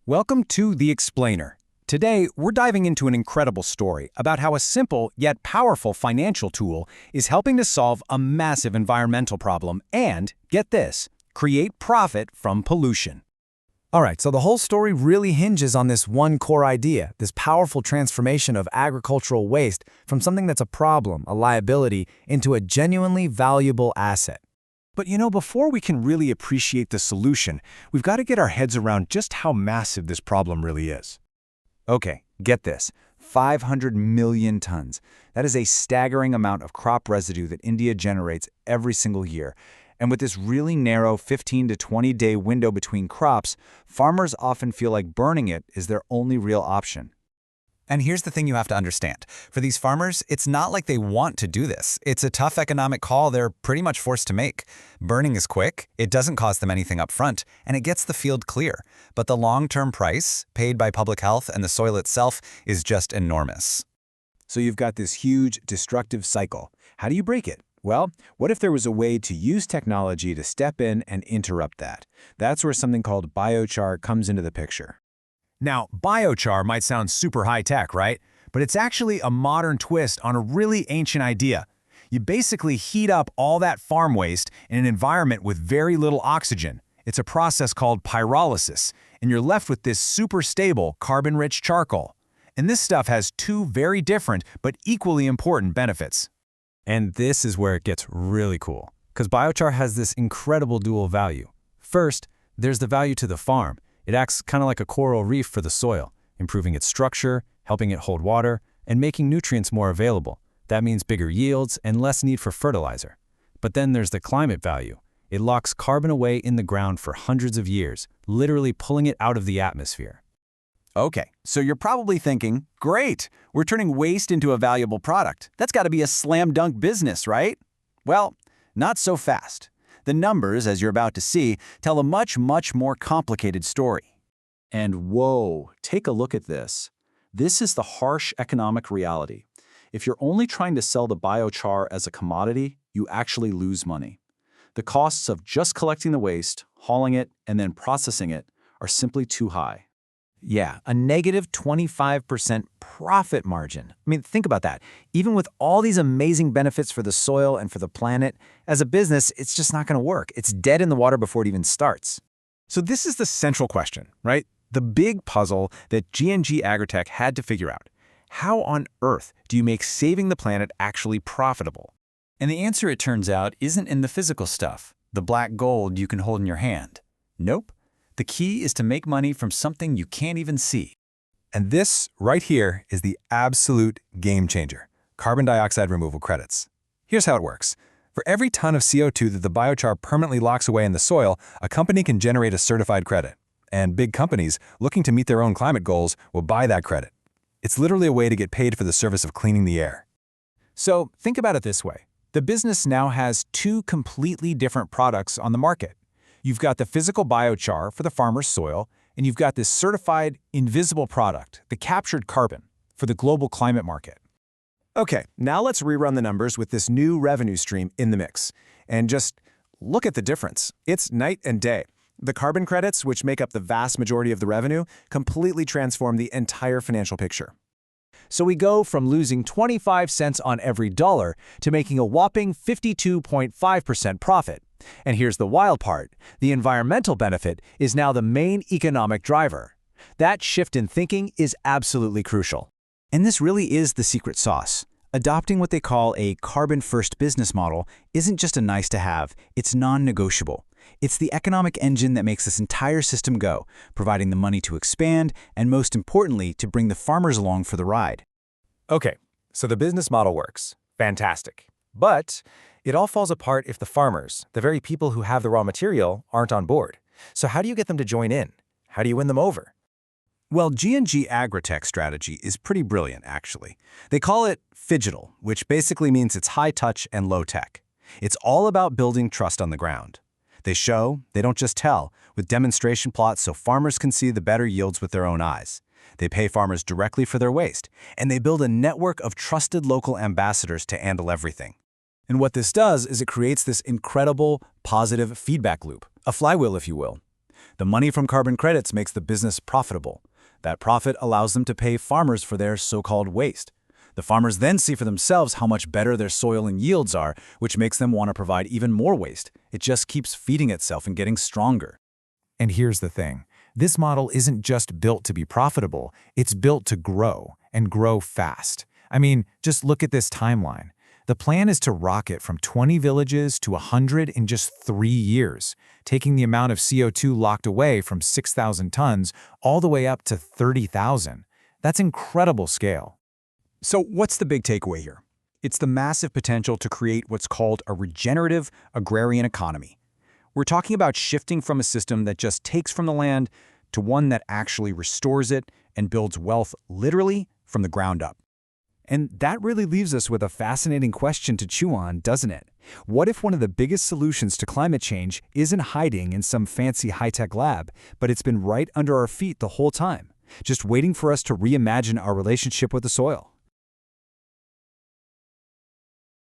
Welcome to The Explainer. Today, we're diving into an incredible story about how a simple yet powerful financial tool is helping to solve a massive environmental problem and, get this, create profit from pollution. All right, so the whole story really hinges on this one core idea, this powerful transformation of agricultural waste from something that's a problem, a liability, into a genuinely valuable asset. But before we can really appreciate the solution, we've got to get our heads around just how massive this problem really is. Okay, get this. 500 million tons. That is a staggering amount of crop residue that India generates every single year. And with this really narrow 15 to 20-day window between crops, farmers often feel like burning it is their only real option. And here's the thing you have to understand. For these farmers, it's not like they want to do this. It's a tough economic call they're pretty much forced to make. Burning is quick, it doesn't cost them anything up front, and it gets the field clear. But the long-term price, paid by public health and the soil itself, is just enormous. So you've got this huge, destructive cycle. How do you break it? Well, what if there was a way to use technology to step in and interrupt that? That's where something called biochar comes into the picture. Now, biochar might sound super high-tech, right? But it's actually a modern twist on a really ancient idea. You basically heat up all that farm waste in an environment with very little oxygen. It's a process called pyrolysis, and you're left with this super stable, carbon-rich charcoal. And this stuff has two very different but equally important benefits. And this is where it gets really cool, because biochar has this incredible dual value. First, there's the value to the farm. It acts kind of like a coral reef for the soil, improving its structure, helping it hold water, and making nutrients more available. That means bigger yields and less need for fertilizer. But then there's the climate value. It locks carbon away in the ground for hundreds of years, literally pulling it out of the atmosphere. Okay, so you're probably thinking, great, we're turning waste into a valuable product. That's got to be a slam dunk business, right? Well, not so fast. The numbers, as you're about to see, tell a much more complicated story. And whoa, take a look at this. This is the harsh economic reality. If you're only trying to sell the biochar as a commodity, you actually lose money. The costs of just collecting the waste, hauling it, and then processing it are simply too high. Yeah, a negative 25% profit margin. I mean, think about that. Even with all these amazing benefits for the soil and for the planet, as a business, it's just not going to work. It's dead in the water before it even starts. So this is the central question, right? The big puzzle that G&G Agritech had to figure out. How on earth do you make saving the planet actually profitable? And the answer, it turns out, isn't in the physical stuff, the black gold you can hold in your hand. Nope. The key is to make money from something you can't even see. And this, right here, is the absolute game changer, carbon dioxide removal credits. Here's how it works. For every ton of CO2 that the biochar permanently locks away in the soil, a company can generate a certified credit. And big companies, looking to meet their own climate goals, will buy that credit. It's literally a way to get paid for the service of cleaning the air. So think about it this way. The business now has two completely different products on the market. You've got the physical biochar for the farmer's soil, and you've got this certified invisible product, the captured carbon, for the global climate market. Okay, now let's rerun the numbers with this new revenue stream in the mix. And just look at the difference. It's night and day. The carbon credits, which make up the vast majority of the revenue, completely transform the entire financial picture. So we go from losing 25 cents on every dollar to making a whopping 52.5% profit. And here's the wild part. The environmental benefit is now the main economic driver. That shift in thinking is absolutely crucial. And this really is the secret sauce. Adopting what they call a carbon-first business model isn't just a nice-to-have, it's non-negotiable. It's the economic engine that makes this entire system go, providing the money to expand and, most importantly, to bring the farmers along for the ride. Okay, so the business model works. Fantastic. But it all falls apart if the farmers, the very people who have the raw material, aren't on board. So how do you get them to join in? How do you win them over? Well, G&G Agritech's strategy is pretty brilliant, actually. They call it phygital, which basically means it's high-touch and low-tech. It's all about building trust on the ground. They show, they don't just tell, with demonstration plots so farmers can see the better yields with their own eyes. They pay farmers directly for their waste, and they build a network of trusted local ambassadors to handle everything. And what this does is it creates this incredible, positive feedback loop, a flywheel, if you will. The money from carbon credits makes the business profitable. That profit allows them to pay farmers for their so-called waste. The farmers then see for themselves how much better their soil and yields are, which makes them want to provide even more waste. It just keeps feeding itself and getting stronger. And here's the thing. This model isn't just built to be profitable, it's built to grow, and grow fast. I mean, just look at this timeline. The plan is to rocket from 20 villages to 100 in just 3 years, taking the amount of CO2 locked away from 6,000 tons all the way up to 30,000. That's incredible scale. So what's the big takeaway here? It's the massive potential to create what's called a regenerative agrarian economy. We're talking about shifting from a system that just takes from the land to one that actually restores it and builds wealth literally from the ground up. And that really leaves us with a fascinating question to chew on, doesn't it? What if one of the biggest solutions to climate change isn't hiding in some fancy high-tech lab, but it's been right under our feet the whole time, just waiting for us to reimagine our relationship with the soil?